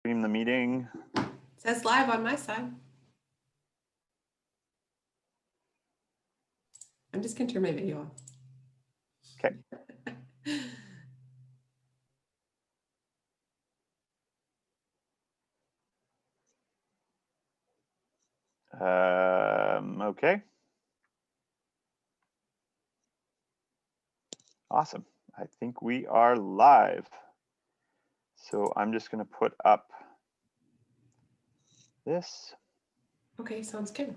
Stream the meeting. It says live on my side. I'm just gonna turn my video off. Okay. Okay. Awesome. I think we are live. So I'm just going to put up this. Okay, sounds good.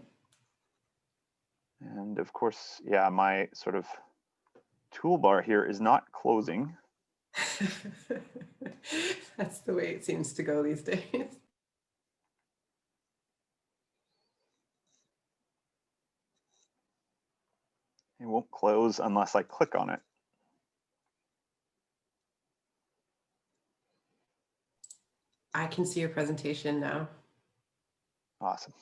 And of course, yeah, my sort of toolbar here is not closing. That's the way it seems to go these days. It won't close unless I click on it. I can see your presentation now. Awesome.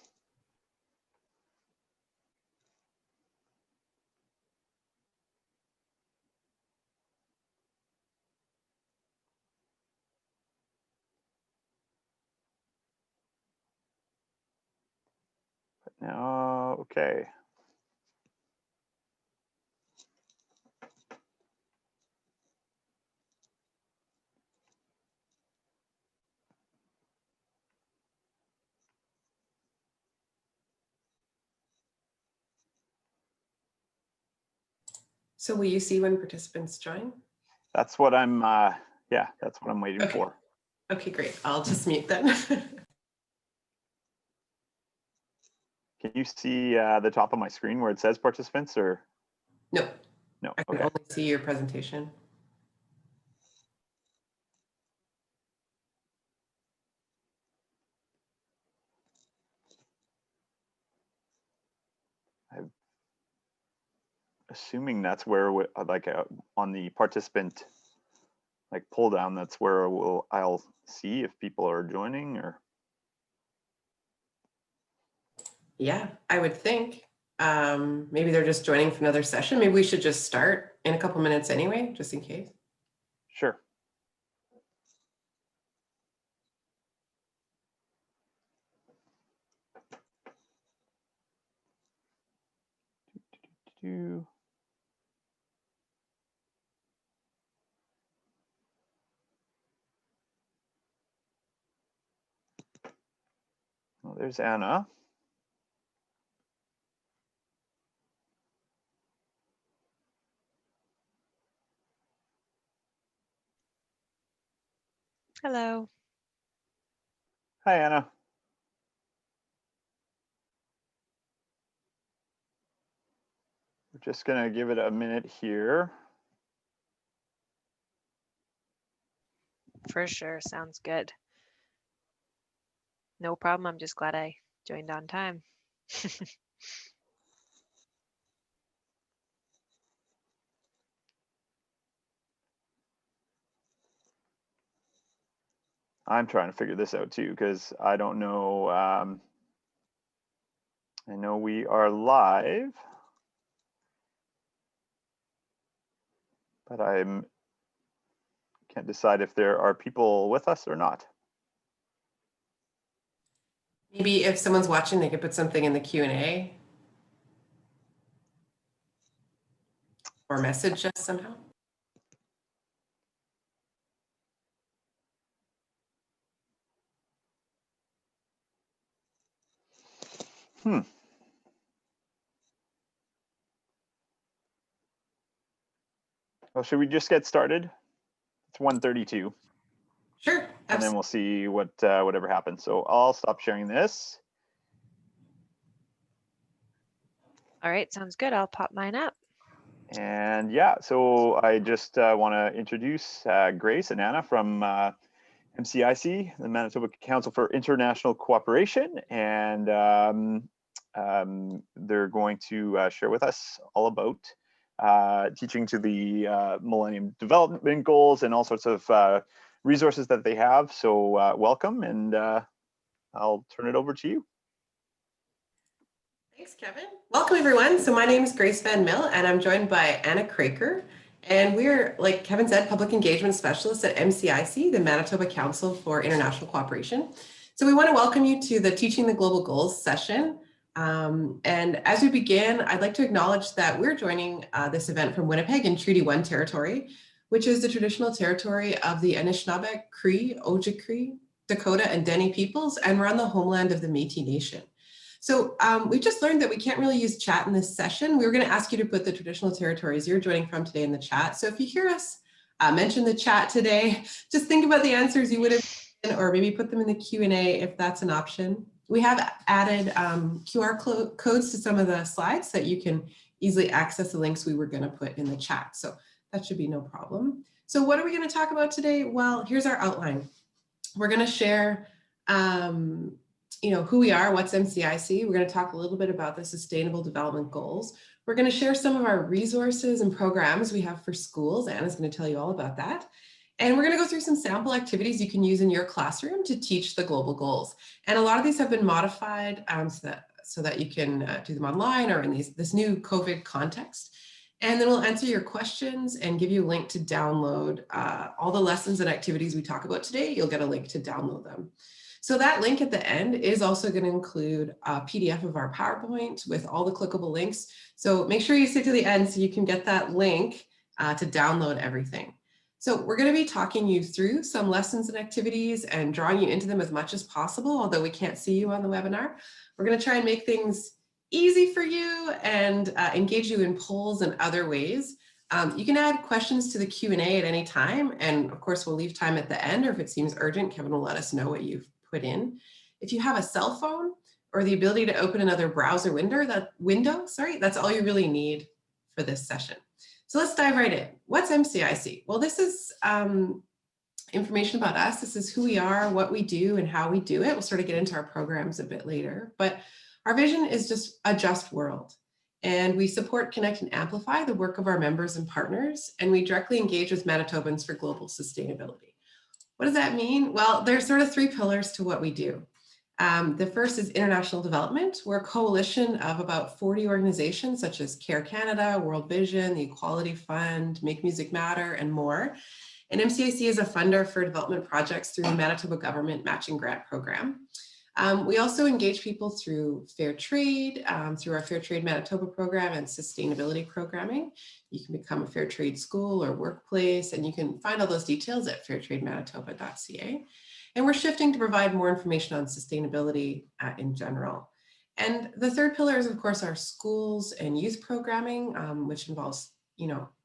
But now, okay. So will you see when participants join? That's what I'm, yeah, that's what I'm waiting for. Okay, great. I'll just mute then. Can you see the top of my screen where it says participants or? No. No, I can okay. only see your presentation. I'm assuming that's where, like on the participant like pull down, that's where I'll see if people are joining or. Yeah, I would think. Maybe they're just joining for another session. Maybe we should just start in a couple minutes anyway, just in case. Sure. Well, there's Anna. Hello. Hi, Anna. We're just going to give it a minute here. For sure. Sounds good. No problem. I'm just glad I joined on time. I'm trying to figure this out too, because I don't know. I know we are live, but I can't decide if there are people with us or not. Maybe if someone's watching, they could put something in the Q&A or message us somehow. Well, should we just get started? It's 1:32. Sure. And then we'll see whatever happens. So I'll stop sharing this. All right. Sounds good. I'll pop mine up. And yeah, so I just want to introduce Grace and Anna from MCIC, the Manitoba Council for International Cooperation, and they're going to share with us all about teaching to the Millennium Development Goals and all sorts of resources that they have. So welcome, and I'll turn it over to you. Thanks, Kevin. Welcome, everyone. So my name is Grace Van Mill, and I'm joined by Anna Kraker And we're, like Kevin said, public engagement specialists at MCIC, the Manitoba Council for International Cooperation. So we want to welcome you to the Teaching the Global Goals session. And as we begin, I'd like to acknowledge that we're joining this event from Winnipeg in Treaty 1 territory, which is the traditional territory of the Anishinaabe, Cree, Ojibwe, Dakota, and Dene peoples, and we're on the homeland of the Métis Nation. So we just learned that we can't really use chat in this session. We were going to ask you to put the traditional territories you're joining from today in the chat. So if you hear us mention the chat today, just think about the answers you would have given, or maybe put them in the Q&A if that's an option. We have added QR codes to some of the slides so that you can easily access the links we were going to put in the chat. So that should be no problem. So what are we going to talk about today? Well, here's our outline. We're going to share who we are, what's MCIC. We're going to talk a little bit about the Sustainable Development Goals. We're going to share some of our resources and programs we have for schools. Anna's going to tell you all about that. And we're going to go through some sample activities you can use in your classroom to teach the global goals. And a lot of these have been modified so that you can do them online or in this new COVID context. And then we'll answer your questions and give you a link to download all the lessons and activities we talk about today. You'll get a link to download them. So that link at the end is also going to include a PDF of our PowerPoint with all the clickable links. So make sure you stick to the end so you can get that link to download everything. So we're going to be talking you through some lessons and activities and drawing you into them as much as possible, although we can't see you on the webinar. We're going to try and make things easy for you and engage you in polls and other ways. You can add questions to the Q&A at any time. And of course, we'll leave time at the end, or if it seems urgent, Kevin will let us know what you've put in. If you have a cell phone or the ability to open another browser window, that's all you really need for this session. So let's dive right in. What's MCIC? Well, this is information about us. This is who we are, what we do, and how we do it. We'll sort of get into our programs a bit later, but our vision is just a just world. And we support, connect, and amplify the work of our members and partners, and we directly engage with Manitobans for global sustainability. What does that mean? Well, there's sort of three pillars to what we do. The first is international development. We're a coalition of about 40 organizations such as Care Canada, World Vision, the Equality Fund, Make Music Matter, and more. And MCIC is a funder for development projects through the Manitoba Government Matching Grant Program. We also engage people through fair trade, through our Fair Trade Manitoba program and sustainability programming. You can become a fair trade school or workplace, and you can find all those details at fairtrademanitoba.ca. And we're shifting to provide more information on sustainability in general. And the third pillar is, of course, our schools and youth programming, which involves,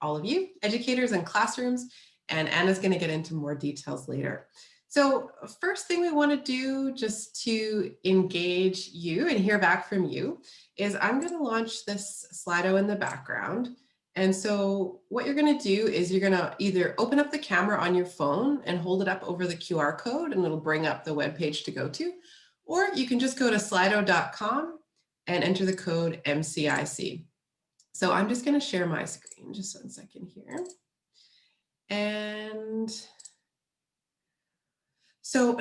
all of you, educators and classrooms. And Anna's going to get into more details later. So first thing we want to do just to engage you and hear back from you is I'm going to launch this Slido in the background. And so what you're going to do is you're going to either open up the camera on your phone and hold it up over the QR code and it'll bring up the web page to go to, or you can just go to slido.com and enter the code MCIC. So I'm just going to share my screen, just 1 second here. And so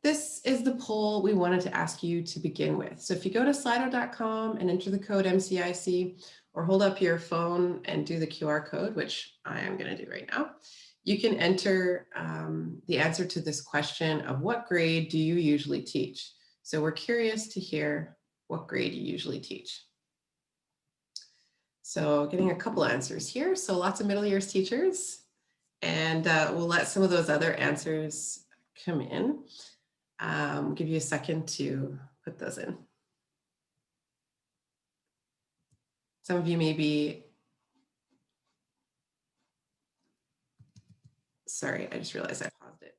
this is the poll we wanted to ask you to begin with. So if you go to slido.com and enter the code MCIC, or hold up your phone and do the QR code, which I am going to do right now, you can enter the answer to this question of what grade do you usually teach? So we're curious to hear what grade you usually teach. So getting a couple answers here. So lots of middle years teachers, and we'll let some of those other answers come in. Give you a second to put those in. Some of you may be, sorry, I just realized I paused it.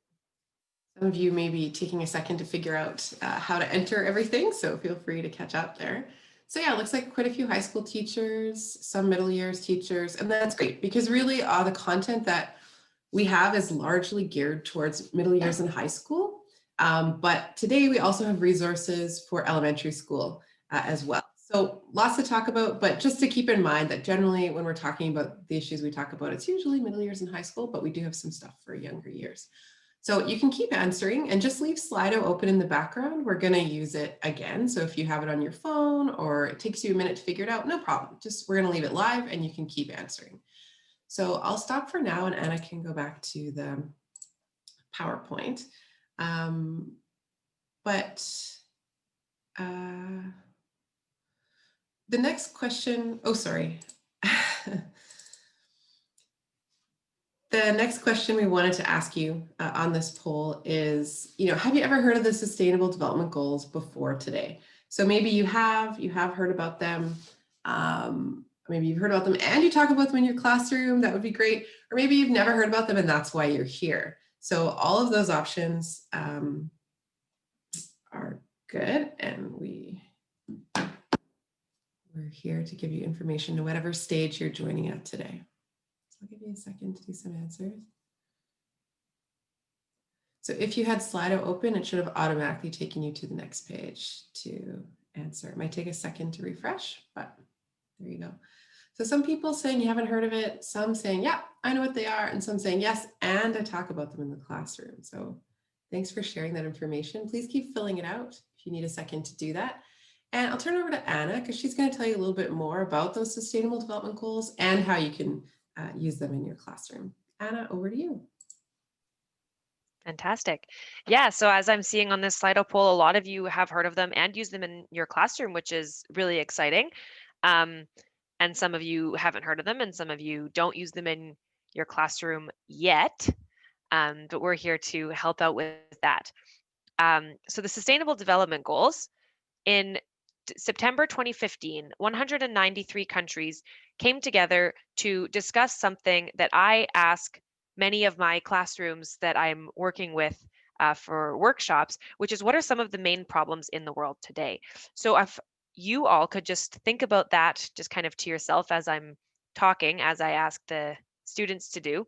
Some of you may be taking a second to figure out how to enter everything, so feel free to catch up there. So yeah, it looks like quite a few high school teachers, some middle years teachers, and that's great because really the content that we have is largely geared towards middle years and high school. But today we also have resources for elementary school as well. So lots to talk about, but just to keep in mind that generally when we're talking about the issues we talk about, it's usually middle years and high school, but we do have some stuff for younger years. So you can keep answering and just leave Slido open in the background. We're going to use it again. So if you have it on your phone or it takes you a minute to figure it out, no problem. Just we're going to leave it live and you can keep answering. So I'll stop for now and Anna can go back to the PowerPoint. But the next question, oh, sorry. The next question we wanted to ask you on this poll is, have you ever heard of the Sustainable Development Goals before today? So maybe you have heard about them. Maybe you've heard about them and you talk about them in your classroom, that would be great. Or maybe you've never heard about them and that's why you're here. So all of those options are good, and we're here to give you information to whatever stage you're joining at today. So I'll give you a second to do some answers. So if you had Slido open, it should have automatically taken you to the next page to answer. It might take a second to refresh, but there you go. So some people saying you haven't heard of it, some saying, yeah, I know what they are, and some saying yes, and I talk about them in the classroom. So thanks for sharing that information. Please keep filling it out if you need a second to do that. And I'll turn it over to Anna because she's going to tell you a little bit more about those Sustainable Development Goals and how you can use them in your classroom. Anna, over to you. Fantastic. Yeah, so as I'm seeing on this Slido poll, a lot of you have heard of them and use them in your classroom, which is really exciting. And some of you haven't heard of them and some of you don't use them in your classroom yet, but we're here to help out with that. So the Sustainable Development Goals, in September 2015, 193 countries came together to discuss something that I ask many of my classrooms that I'm working with for workshops, which is what are some of the main problems in the world today? So if you all could just think about that just kind of to yourself as I'm talking, as I ask the students to do.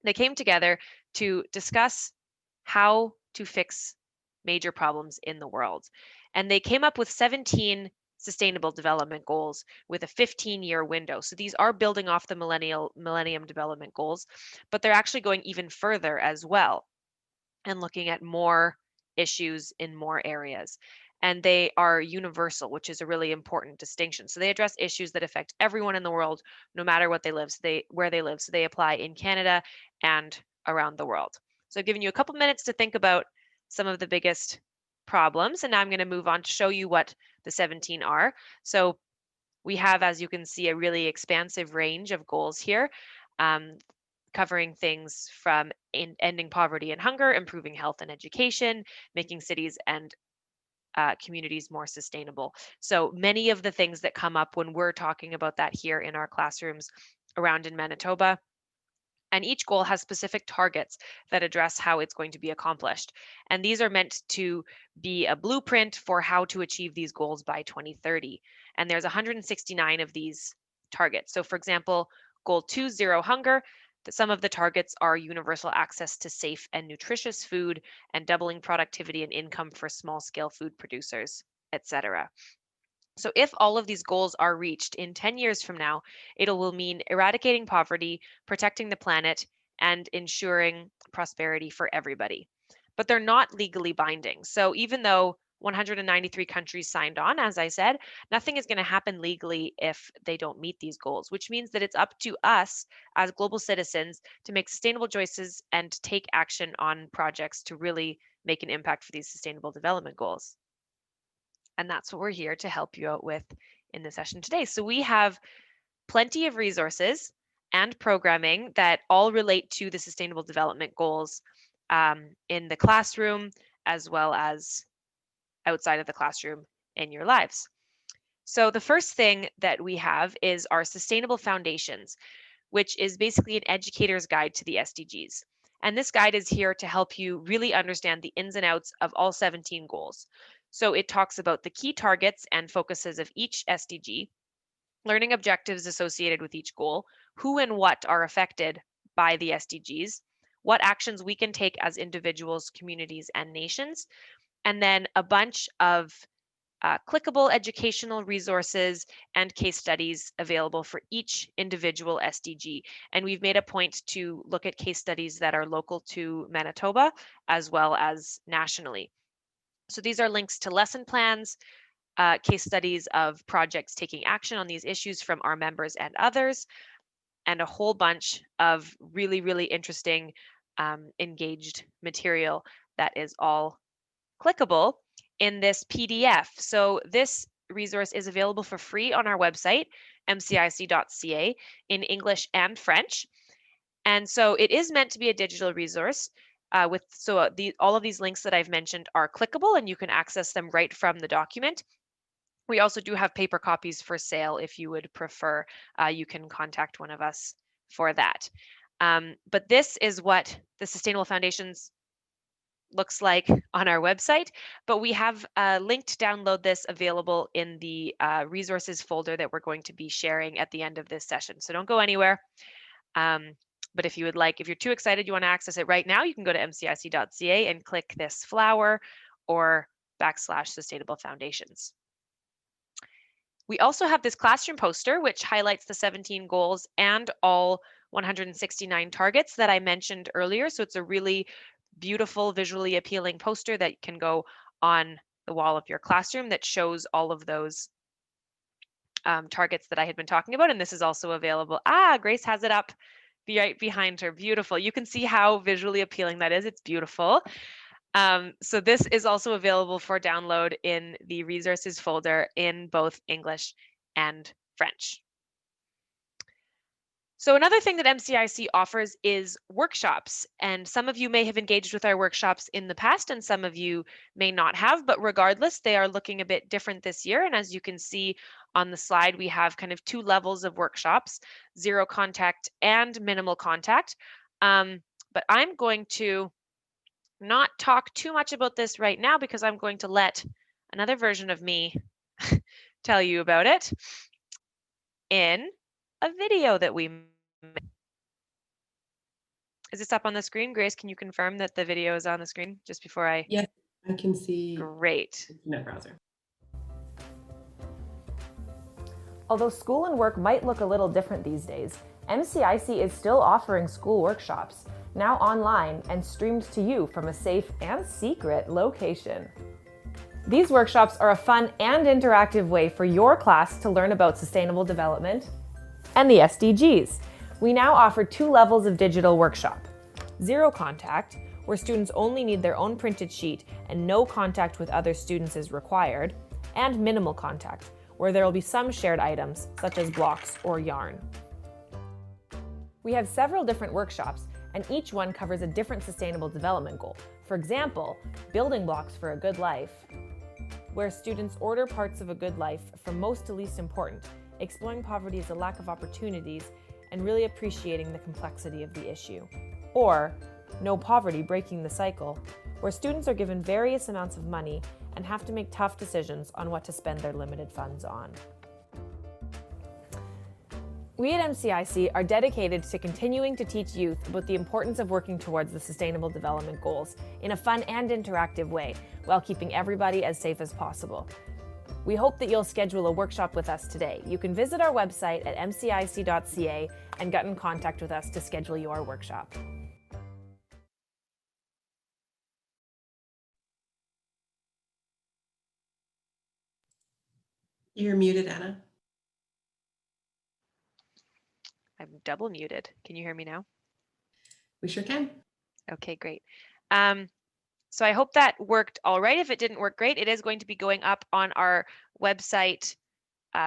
They came together to discuss how to fix major problems in the world. And they came up with 17 sustainable development goals with a 15-year window. So these are building off the Millennium Development Goals, but they're actually going even further as well and looking at more issues in more areas. And they are universal, which is a really important distinction. So they address issues that affect everyone in the world, no matter what they live, where they live. So they apply in Canada and around the world. So I've given you a couple minutes to think about some of the biggest problems. And now I'm going to move on to show you what the 17 are. So we have, as you can see, a really expansive range of goals here, covering things from ending poverty and hunger, improving health and education, making cities and communities more sustainable. So many of the things that come up when we're talking about that here in our classrooms around in Manitoba. And each goal has specific targets that address how it's going to be accomplished. And these are meant to be a blueprint for how to achieve these goals by 2030. And there's 169 of these targets. So for example, goal 2, zero hunger, some of the targets are universal access to safe and nutritious food and doubling productivity and income for small scale food producers, etc. So if all of these goals are reached in 10 years from now, it will mean eradicating poverty, protecting the planet, and ensuring prosperity for everybody. But they're not legally binding. So even though 193 countries signed on, as I said, nothing is going to happen legally if they don't meet these goals, which means that it's up to us as global citizens to make sustainable choices and take action on projects to really make an impact for these sustainable development goals. And that's what we're here to help you out with in the session today. So we have plenty of resources and programming that all relate to the Sustainable Development Goals in the classroom, as well as outside of the classroom in your lives. So the first thing that we have is our Sustainable Foundations, which is basically an educator's guide to the SDGs. And this guide is here to help you really understand the ins and outs of all 17 goals. So it talks about the key targets and focuses of each SDG, learning objectives associated with each goal, who and what are affected by the SDGs, what actions we can take as individuals, communities, and nations, and then a bunch of clickable educational resources and case studies available for each individual SDG. And we've made a point to look at case studies that are local to Manitoba as well as nationally. So these are links to lesson plans, case studies of projects taking action on these issues from our members and others, and a whole bunch of really, really interesting engaged material that is all clickable in this PDF. So this resource is available for free on our website, mcic.ca, in English and French. And so it is meant to be a digital resource. All of these links that I've mentioned are clickable and you can access them right from the document. We also do have paper copies for sale if you would prefer. You can contact one of us for that. But this is what the Sustainable Foundations looks like on our website, but we have a link to download this available in the resources folder that we're going to be sharing at the end of this session. So don't go anywhere. But if you would like, if you're too excited, you want to access it right now, you can go to mcic.ca and click this flower or /Sustainable Foundations. We also have this classroom poster, which highlights the 17 goals and all 169 targets that I mentioned earlier. So it's a really beautiful, visually appealing poster that can go on the wall of your classroom that shows all of those targets that I had been talking about. And this is also available. Grace has it up right behind her. Beautiful. You can see how visually appealing that is. It's beautiful. So this is also available for download in the resources folder in both English and French. So another thing that MCIC offers is workshops, and some of you may have engaged with our workshops in the past and some of you may not have, but regardless, they are looking a bit different this year. And as you can see on the slide, we have kind of two levels of workshops, zero contact and minimal contact. But I'm going to not talk too much about this right now because I'm going to let another version of me tell you about it in a video that we made. Is this up on the screen? Grace, can you confirm that the video is on the screen just before I? Yes, I can see. Great. Internet browser. Although school and work might look a little different these days, MCIC is still offering school workshops, now online and streamed to you from a safe and secret location. These workshops are a fun and interactive way for your class to learn about sustainable development and the SDGs. We now offer two levels of digital workshop. Zero contact, where students only need their own printed sheet and no contact with other students is required, and minimal contact, where there will be some shared items, such as blocks or yarn. We have several different workshops, and each one covers a different sustainable development goal. For example, building blocks for a good life, where students order parts of a good life from most to least important, exploring poverty as a lack of opportunities, and really appreciating the complexity of the issue. Or No Poverty, Breaking the Cycle, where students are given various amounts of money and have to make tough decisions on what to spend their limited funds on. We at MCIC are dedicated to continuing to teach youth about the importance of working towards the Sustainable Development Goals in a fun and interactive way, while keeping everybody as safe as possible. We hope that you'll schedule a workshop with us today. You can visit our website at mcic.ca and get in contact with us to schedule your workshop. You're muted, Anna. I'm double muted. Can you hear me now? We sure can. Okay, great. So I hope that worked all right. If it didn't work great, it is going to be going up on our website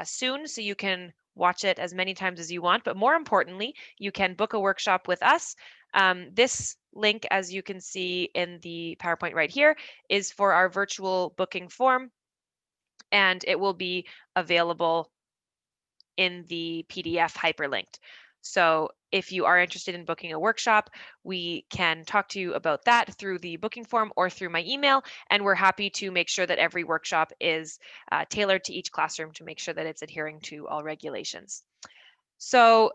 soon, so you can watch it as many times as you want. But more importantly, you can book a workshop with us. This link, as you can see in the PowerPoint right here, is for our virtual booking form, and it will be available in the PDF hyperlinked. So if you are interested in booking a workshop, we can talk to you about that through the booking form or through my email, and we're happy to make sure that every workshop is tailored to each classroom to make sure that it's adhering to all regulations. So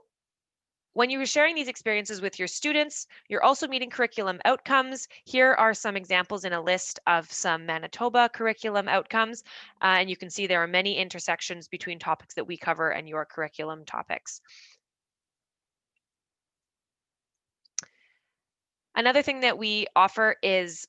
when you are sharing these experiences with your students, you're also meeting curriculum outcomes. Here are some examples in a list of some Manitoba curriculum outcomes, and you can see there are many intersections between topics that we cover and your curriculum topics. Another thing that we offer is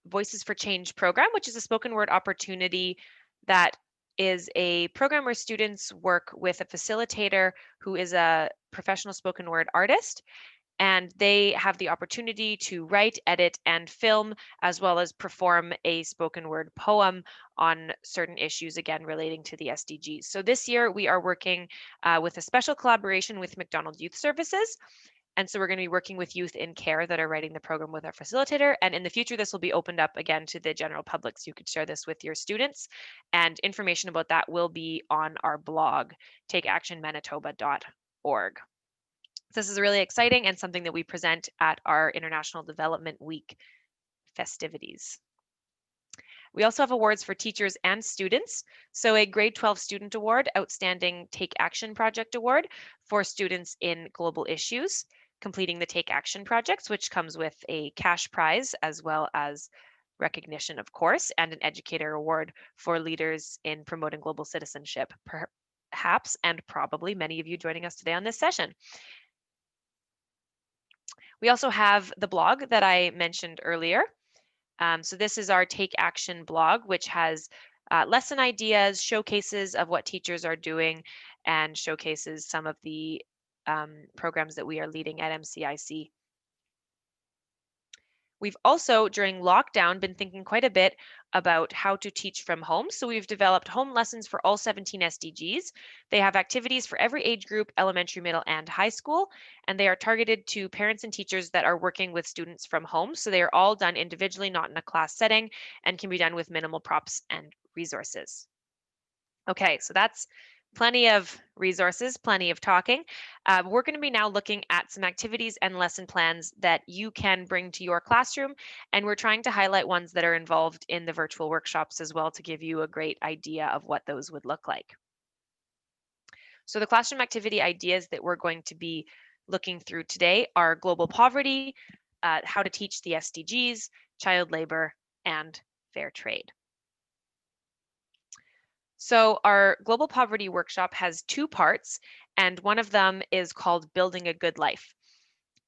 Voices for Change program, which is a spoken word opportunity that is a program where students work with a facilitator who is a professional spoken word artist, and they have the opportunity to write, edit, and film, as well as perform a spoken word poem on certain issues, again, relating to the SDGs. So this year we are working with a special collaboration with McDonald Youth Services. And so we're going to be working with youth in care that are writing the program with our facilitator. And in the future, this will be opened up again to the general public. So you could share this with your students. And information about that will be on our blog, takeactionmanitoba.org. This is really exciting and something that we present at our International Development Week festivities. We also have awards for teachers and students. So a grade 12 student award, Outstanding Take Action Project Award for students in global issues, completing the Take Action projects, which comes with a cash prize as well as recognition, of course, and an educator award for leaders in promoting global citizenship, perhaps, and probably many of you joining us today on this session. We also have the blog that I mentioned earlier. So this is our Take Action blog, which has lesson ideas, showcases of what teachers are doing, and showcases some of the programs that we are leading at MCIC. We've also, during lockdown, been thinking quite a bit about how to teach from home. So we've developed home lessons for all 17 SDGs. They have activities for every age group, elementary, middle, and high school, and they are targeted to parents and teachers that are working with students from home. So they are all done individually, not in a class setting, and can be done with minimal props and resources. Okay, so that's plenty of resources, plenty of talking. We're going to be now looking at some activities and lesson plans that you can bring to your classroom, and we're trying to highlight ones that are involved in the virtual workshops as well to give you a great idea of what those would look like. So the classroom activity ideas that we're going to be looking through today are global poverty, how to teach the SDGs, child labor, and fair trade. So our global poverty workshop has two parts, and one of them is called Building a Good Life.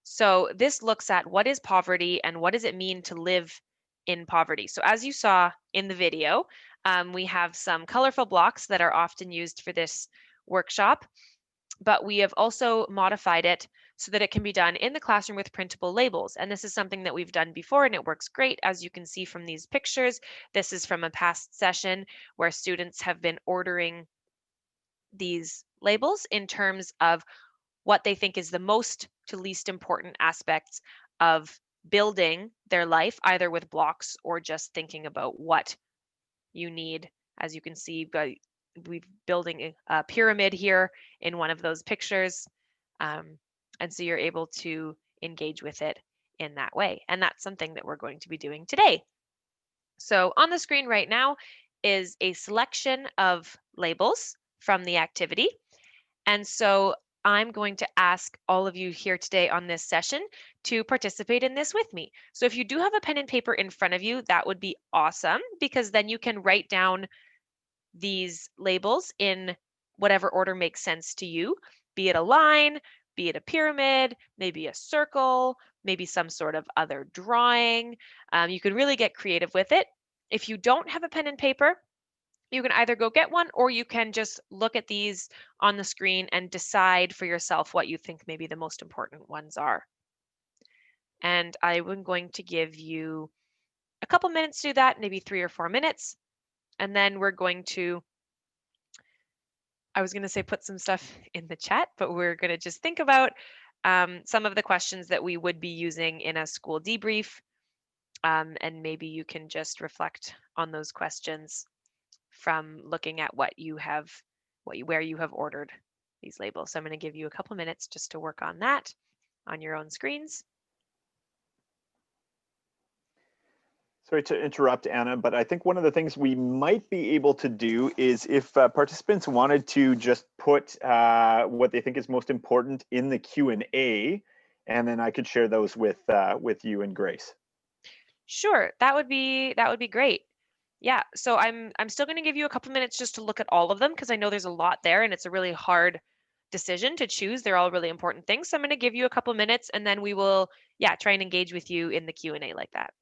So this looks at what is poverty and what does it mean to live in poverty. So as you saw in the video, we have some colorful blocks that are often used for this workshop, but we have also modified it so that it can be done in the classroom with printable labels. And this is something that we've done before and it works great. As you can see from these pictures, this is from a past session where students have been ordering these labels in terms of what they think is the most to least important aspects of building their life, either with blocks or just thinking about what you need. As you can see, we're building a pyramid here in one of those pictures. And so you're able to engage with it in that way. And that's something that we're going to be doing today. So on the screen right now is a selection of labels from the activity. And so I'm going to ask all of you here today on this session to participate in this with me. So if you do have a pen and paper in front of you, that would be awesome, because then you can write down these labels in whatever order makes sense to you, be it a line, be it a pyramid, maybe a circle, maybe some sort of other drawing. You can really get creative with it. If you don't have a pen and paper, you can either go get one or you can just look at these on the screen and decide for yourself what you think maybe the most important ones are. And I'm going to give you a couple minutes to do that, maybe 3 or 4 minutes. And then we're going to, I was going to say put some stuff in the chat, but we're going to just think about some of the questions that we would be using in a school debrief. And maybe you can just reflect on those questions from looking at what you have, where you have ordered these labels. So I'm going to give you a couple minutes just to work on that on your own screens. Sorry to interrupt, Anna, but I think one of the things we might be able to do is if participants wanted to just put what they think is most important in the Q&A, and then I could share those with you and Grace. Sure, that would be great. Yeah, so I'm still going to give you a couple minutes just to look at all of them, because I know there's a lot there and it's a really hard decision to choose. They're all really important things. So I'm going to give you a couple minutes and then we will, yeah, try and engage with you in the Q&A like that.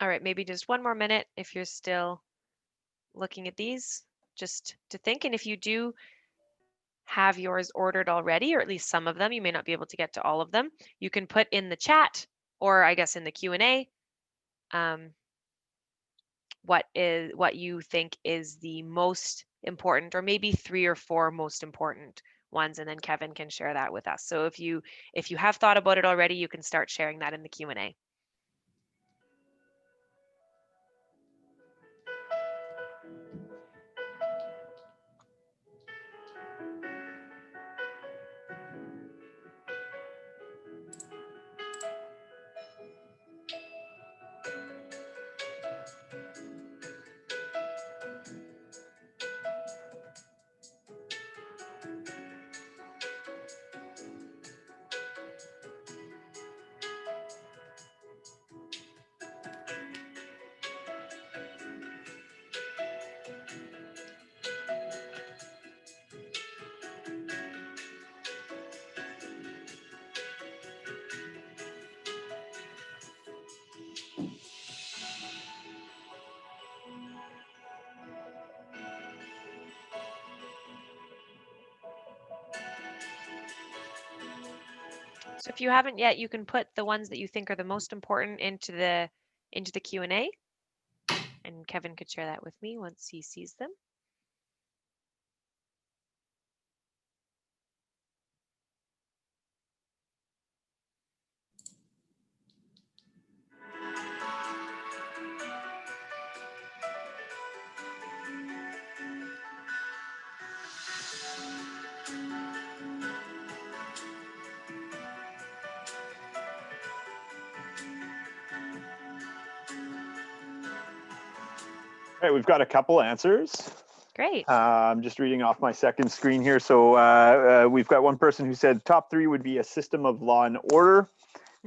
All right, maybe just one more minute if you're still looking at these, just to think. And if you do have yours ordered already, or at least some of them, you may not be able to get to all of them, you can put in the chat, or I guess in the Q&A, what you think is the most important, or maybe 3 or 4 most important ones, and then Kevin can share that with us. So if you have thought about it already, you can start sharing that in the Q&A. So if you haven't yet, you can put the ones that you think are the most important into the Q&A, and Kevin could share that with me once he sees them. All right, we've got a couple answers. Great. I'm just reading off my second screen here. So we've got one person who said top 3 would be a system of law and order,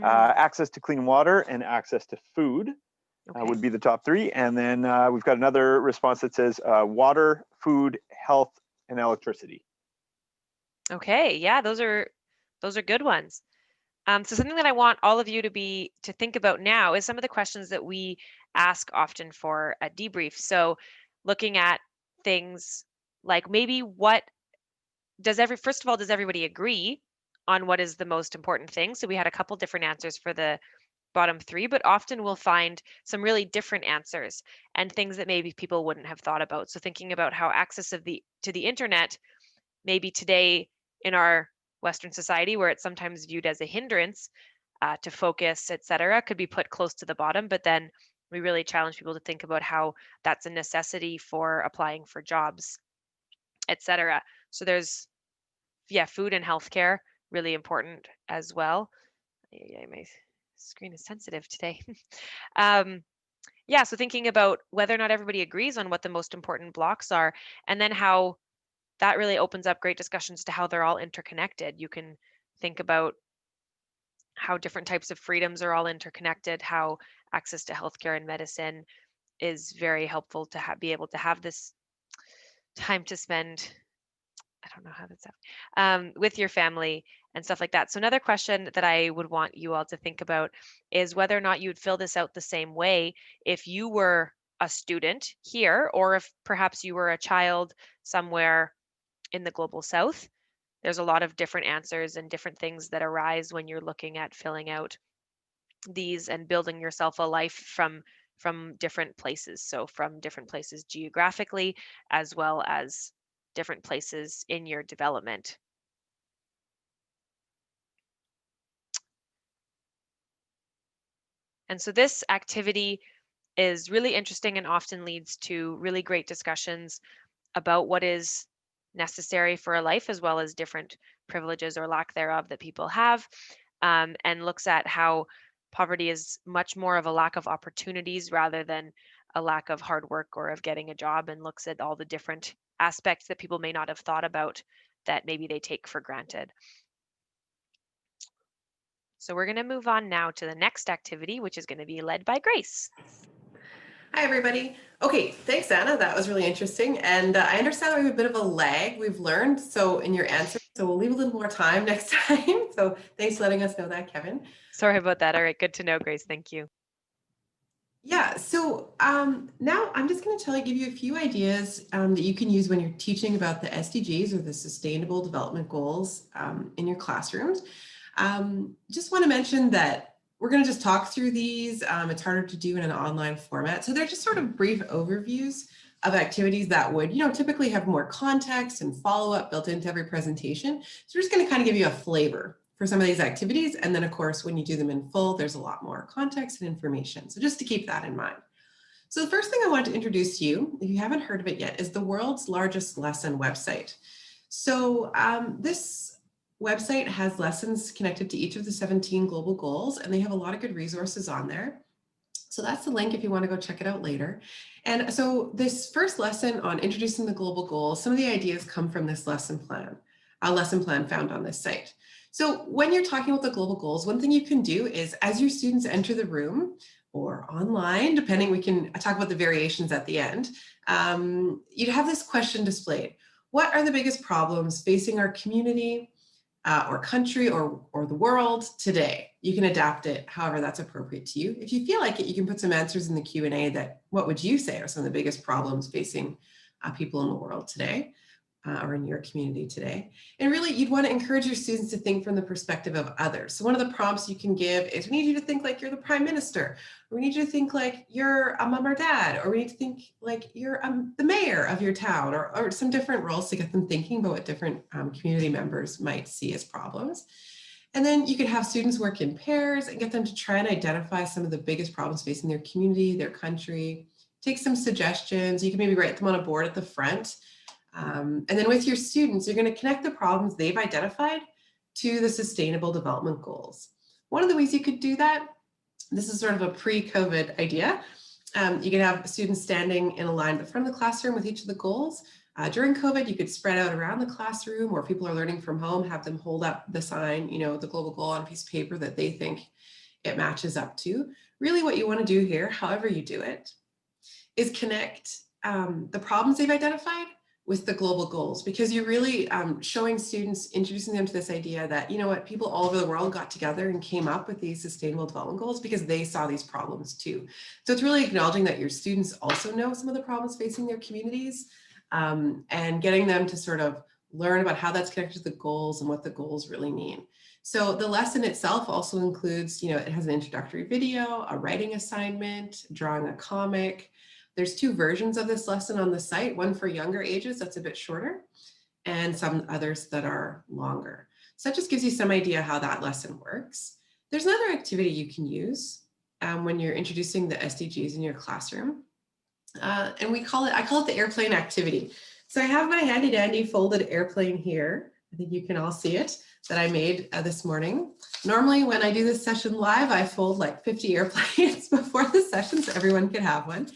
access to clean water, and access to food. Okay. Would be the top 3. And then we've got another response that says water, food, health, and electricity. Okay, yeah, those are good ones. So something that I want all of you to think about now is some of the questions that we ask often for a debrief. So looking at things like maybe first of all, does everybody agree on what is the most important thing? So we had a couple different answers for the bottom 3, but often we'll find some really different answers and things that maybe people wouldn't have thought about. So thinking about how access to the internet, maybe today in our Western society, where it's sometimes viewed as a hindrance to focus, etc., could be put close to the bottom. But then we really challenge people to think about how that's a necessity for applying for jobs, etc. So there's, food and healthcare, really important as well. My screen is sensitive today. So thinking about whether or not everybody agrees on what the most important blocks are, and then how that really opens up great discussions to how they're all interconnected. You can think about how different types of freedoms are all interconnected, how access to healthcare and medicine is very helpful to be able to have this time to spend, I don't know how that's with your family and stuff like that. So another question that I would want you all to think about is whether or not you would fill this out the same way if you were a student here, or if perhaps you were a child somewhere in the global south. There's a lot of different answers and different things that arise when you're looking at filling out these and building yourself a life from different places. So from different places geographically, as well as different places in your development. And so this activity is really interesting and often leads to really great discussions about what is necessary for a life, as well as different privileges or lack thereof that people have, and looks at how poverty is much more of a lack of opportunities rather than a lack of hard work or of getting a job, and looks at all the different aspects that people may not have thought about that maybe they take for granted. So we're going to move on now to the next activity, which is going to be led by Grace. Hi, everybody. Okay, thanks, Anna. That was really interesting. And I understand that we have a bit of a lag, we've learned, so in your answer. So we'll leave a little more time next time. So thanks for letting us know that, Kevin. Sorry about that. All right, good to know, Grace. Thank you. Yeah, so now I'm just going to give you a few ideas that you can use when you're teaching about the SDGs or the Sustainable Development Goals in your classrooms. Just want to mention that we're going to just talk through these. It's harder to do in an online format. So they're just sort of brief overviews of activities that would, typically have more context and follow-up built into every presentation. So we're just going to kind of give you a flavor for some of these activities. And then of course, when you do them in full, there's a lot more context and information. So just to keep that in mind. So the first thing I want to introduce to you, if you haven't heard of it yet, is the world's largest lesson website. So this website has lessons connected to each of the 17 global goals, and they have a lot of good resources on there. So that's the link if you want to go check it out later. And so this first lesson on introducing the global goals, some of the ideas come from this lesson plan found on this site. So when you're talking about the global goals, one thing you can do is as your students enter the room or online, depending, we can talk about the variations at the end, you'd have this question displayed. What are the biggest problems facing our community or country or the world today? You can adapt it however that's appropriate to you. If you feel like it, you can put some answers in the Q&A that what would you say are some of the biggest problems facing people in the world today? Or in your community today. And really, you'd want to encourage your students to think from the perspective of others. So one of the prompts you can give is, we need you to think like you're the prime minister, or we need you to think like you're a mom or dad, or we need to think like you're the mayor of your town, or some different roles to get them thinking about what different community members might see as problems. And then you could have students work in pairs and get them to try and identify some of the biggest problems facing their community, their country, take some suggestions. You can maybe write them on a board at the front. And then with your students, you're going to connect the problems they've identified to the Sustainable Development Goals. One of the ways you could do that, this is sort of a pre-COVID idea. You could have students standing in a line at the front of the classroom with each of the goals. During COVID, you could spread out around the classroom, or people are learning from home, have them hold up the sign, the global goal on a piece of paper that they think it matches up to. Really what you want to do here, however you do it, is connect the problems they've identified with the global goals, because you're really showing students, introducing them to this idea that, people all over the world got together and came up with these sustainable development goals because they saw these problems too. So it's really acknowledging that your students also know some of the problems facing their communities, and getting them to sort of learn about how that's connected to the goals and what the goals really mean. So the lesson itself also includes, it has an introductory video, a writing assignment, drawing a comic. There's 2 versions of this lesson on the site, one for younger ages that's a bit shorter, and some others that are longer. So that just gives you some idea how that lesson works. There's another activity you can use when you're introducing the SDGs in your classroom. And I call it the airplane activity. So I have my handy dandy folded airplane here. I think you can all see it, that I made this morning. Normally when I do this session live, I fold like 50 airplanes before the session so everyone can have one.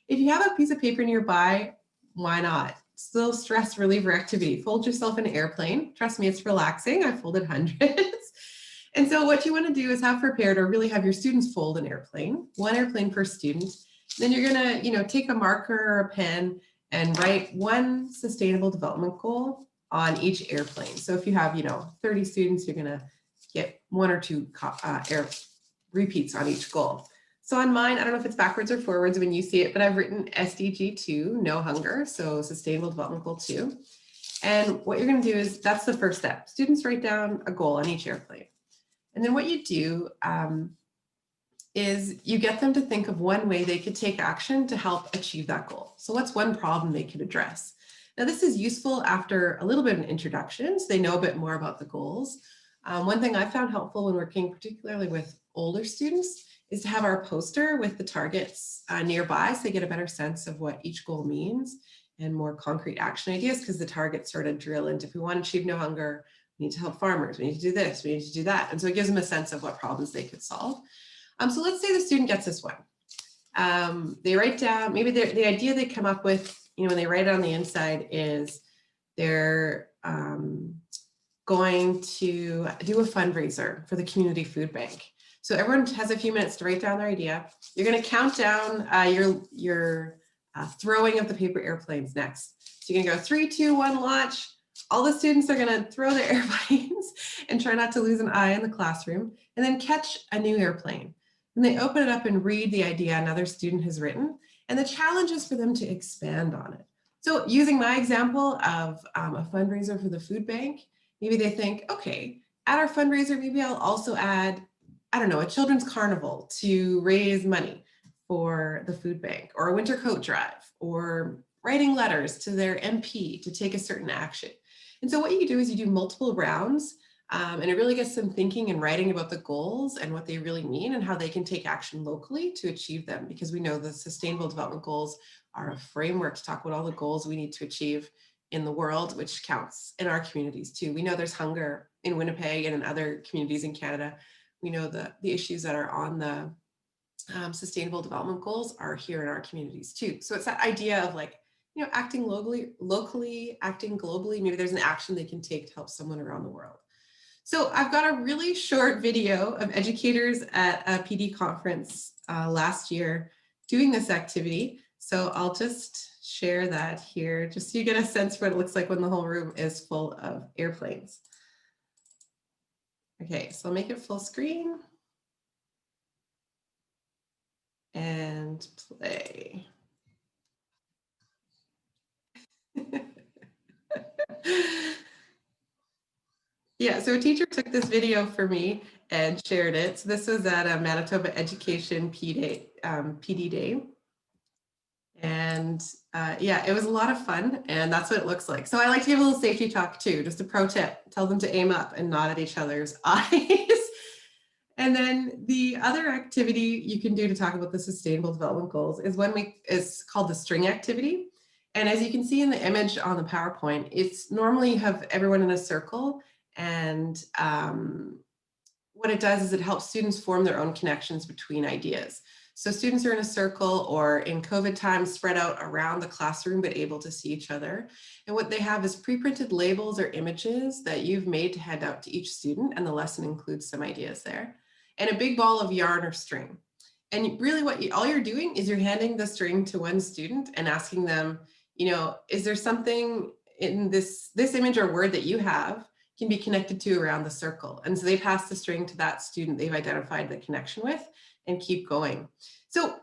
If you have a piece of paper nearby, why not? Still stress reliever activity. Fold yourself in an airplane. Trust me, it's relaxing. I folded hundreds. And so what you want to do is have prepared, or really have your students fold an airplane, 1 airplane per student. Then you're going to, take a marker or a pen and write 1 sustainable development goal on each airplane. So if you have, 30 students, you're going to get 1 or 2 repeats on each goal. So on mine, I don't know if it's backwards or forwards when you see it, but I've written SDG 2, no hunger, so Sustainable Development Goal 2. And what you're going to do is, that's the first step. Students write down a goal on each airplane. And then what you do is you get them to think of 1 way they could take action to help achieve that goal. So what's 1 problem they could address? Now this is useful after a little bit of an introduction, so they know a bit more about the goals. One thing I found helpful when working particularly with older students is to have our poster with the targets nearby, so they get a better sense of what each goal means and more concrete action ideas, because the targets sort of drill into, if we want to achieve no hunger, we need to help farmers, we need to do this, we need to do that. And so it gives them a sense of what problems they could solve. So let's say the student gets this one. They write down, maybe the idea they come up with, when they write it on the inside is they're going to do a fundraiser for the community food bank. So everyone has a few minutes to write down their idea. You're going to count down your throwing of the paper airplanes next. So you're going to go 3, 2, 1, launch. All the students are going to throw their airplanes and try not to lose an eye in the classroom, and then catch a new airplane. and they open it up and read the idea another student has written. And the challenge is for them to expand on it. So using my example of a fundraiser for the food bank, maybe they think, okay, at our fundraiser, maybe I'll also add, I don't know, a children's carnival to raise money for the food bank, or a winter coat drive, or writing letters to their MP to take a certain action. And so what you do is you do multiple rounds, and it really gets them thinking and writing about the goals and what they really mean and how they can take action locally to achieve them, because we know the Sustainable Development Goals are a framework to talk about all the goals we need to achieve in the world, which counts in our communities too. We know there's hunger in Winnipeg and in other communities in Canada. We know the issues that are on the Sustainable Development Goals are here in our communities too. So it's that idea of like, you know, acting locally, acting globally. Maybe there's an action they can take to help someone around the world. So I've got a really short video of educators at a PD conference last year doing this activity. So I'll just share that here, just so you get a sense for what it looks like when the whole room is full of airplanes. Okay, so I'll make it full screen and play. Yeah, so a teacher took this video for me and shared it. So this was at a Manitoba Education PD Day. And yeah, it was a lot of fun, and that's what it looks like. So I like to give a little safety talk too, just a pro tip, tell them to aim up and nod at each other's eyes. And then the other activity you can do to talk about the Sustainable Development Goals is it's called the string activity. And as you can see in the image on the PowerPoint, it's normally you have everyone in a circle, and what it does is it helps students form their own connections between ideas. So students are in a circle, or in COVID times spread out around the classroom, but able to see each other. And what they have is pre-printed labels or images that you've made to hand out to each student, and the lesson includes some ideas there, and a big ball of yarn or string. And really all you're doing is you're handing the string to one student and asking them, you know, is there something in this image or word that you have can be connected to around the circle? And so they pass the string to that student they've identified the connection with and keep going. So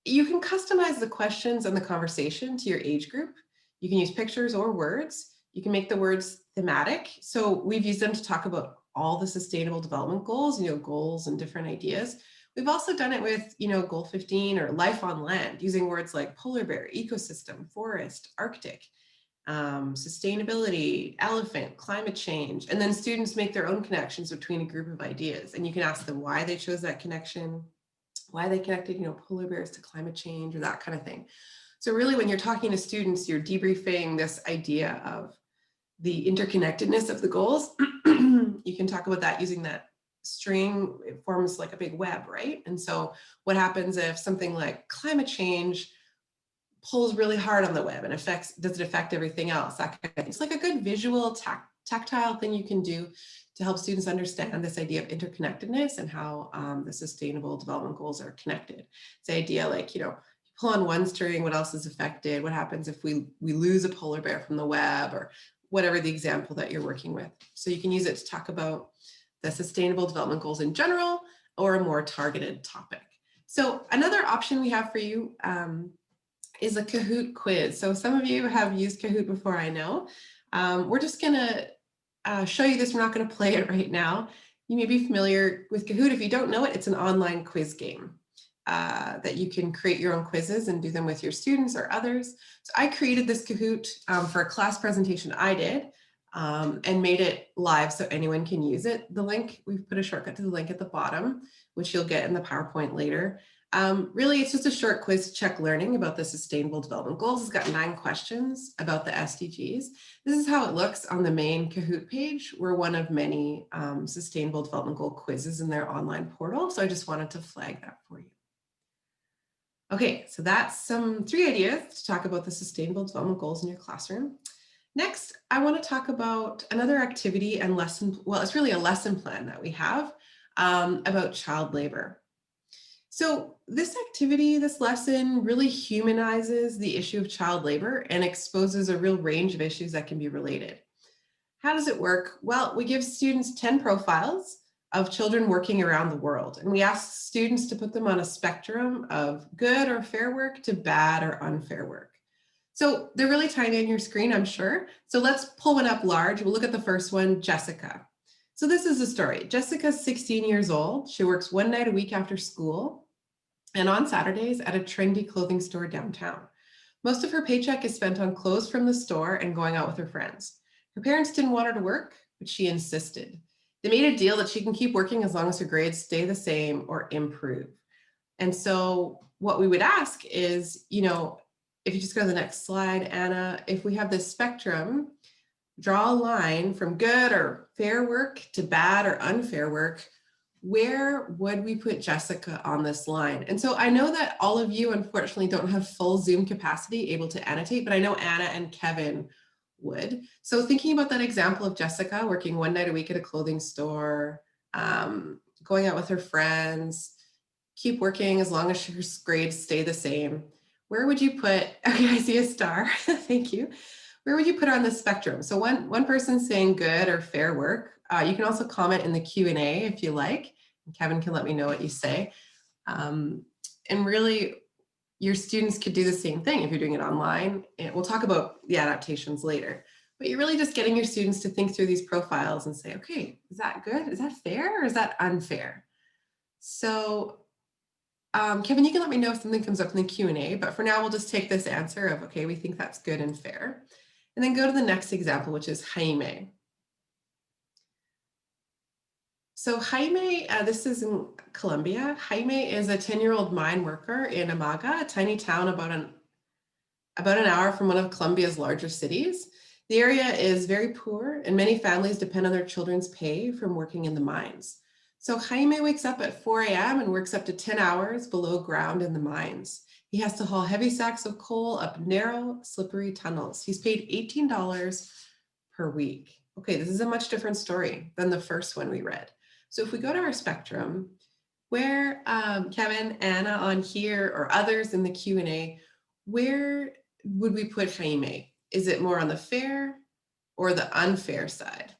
you can customize the questions and the conversation to your age group. You can use pictures or words. You can make the words thematic. So we've used them to talk about all the Sustainable Development Goals, you know, goals and different ideas. We've also done it with, you know, Goal 15 or life on land, using words like polar bear, ecosystem, forest, Arctic, sustainability, elephant, climate change. And then students make their own connections between a group of ideas. And you can ask them why they chose that connection, why they connected, you know, polar bears to climate change, or that kind of thing. So really, when you're talking to students, you're debriefing this idea of the interconnectedness of the goals. You can talk about that using that string. It forms like a big web, right? And so what happens if something like climate change pulls really hard on the web and does it affect everything else? That kind of thing. It's like a good visual tactile thing you can do to help students understand this idea of interconnectedness and how the Sustainable Development Goals are connected. It's the idea like, you know, you pull on one string, what else is affected? What happens if we lose a polar bear from the web, or whatever the example that you're working with. So you can use it to talk about the Sustainable Development Goals in general, or a more targeted topic. So another option we have for you is a KAHOOT quiz. So some of you have used KAHOOT before, I know. We're just gonna show you this. We're not gonna play it right now. You may be familiar with KAHOOT. If you don't know it, it's an online quiz game that you can create your own quizzes and do them with your students or others. So I created this KAHOOT for a class presentation I did, and made it live so anyone can use it. The link, we've put a shortcut to the link at the bottom, which you'll get in the PowerPoint later. Really, it's just a short quiz to check learning about the Sustainable Development Goals. It's got 9 questions about the SDGs. This is how it looks on the main KAHOOT page. We're one of many Sustainable Development Goal quizzes in their online portal. So I just wanted to flag that for you. Okay, so that's 3 ideas to talk about the Sustainable Development Goals in your classroom. Next, I want to talk about another activity and lesson. Well, it's really a lesson plan that we have about child labor. So this activity, this lesson really humanizes the issue of child labor and exposes a real range of issues that can be related. How does it work? Well, we give students 10 profiles of children working around the world. And we asked students to put them on a spectrum of good or fair work to bad or unfair work. So they're really tiny on your screen, I'm sure. So let's pull one up large. We'll look at the first one, Jessica. So this is the story. Jessica's 16 years old. She works one night a week after school and on Saturdays at a trendy clothing store downtown. Most of her paycheck is spent on clothes from the store and going out with her friends. Her parents didn't want her to work, but she insisted. They made a deal that she can keep working as long as her grades stay the same or improve. And so what we would ask is, you know, if you just go to the next slide, Anna, if we have this spectrum, draw a line from good or fair work to bad or unfair work, where would we put Jessica on this line? And so I know that all of you unfortunately don't have full Zoom capacity able to annotate, but I know Anna and Kevin would. So thinking about that example of Jessica working one night a week at a clothing store, going out with her friends, keep working as long as her grades stay the same. Where would you put, okay, I see a star, thank you. Where would you put her on the spectrum? So one person's saying good or fair work. You can also comment in the Q&A if you like. Kevin can let me know what you say. And really, your students could do the same thing if you're doing it online. And we'll talk about the adaptations later. But you're really just getting your students to think through these profiles and say, okay, is that good? Is that fair or is that unfair? So Kevin, you can let me know if something comes up in the Q&A, but for now, we'll just take this answer of, okay, we think that's good and fair. And then go to the next example, which is Jaime. So Jaime, this is in Colombia. Jaime is a 10-year-old mine worker in Amaga, a tiny town about an hour from one of Colombia's larger cities. The area is very poor and many families depend on their children's pay from working in the mines. So Jaime wakes up at 4 a.m. and works up to 10 hours below ground in the mines. He has to haul heavy sacks of coal up narrow, slippery tunnels. He's paid $18 per week. Okay, this is a much different story than the first one we read. So if we go to our spectrum, where Kevin, Anna on here, or others in the Q&A, where would we put Jaime? Is it more on the fair or the unfair side?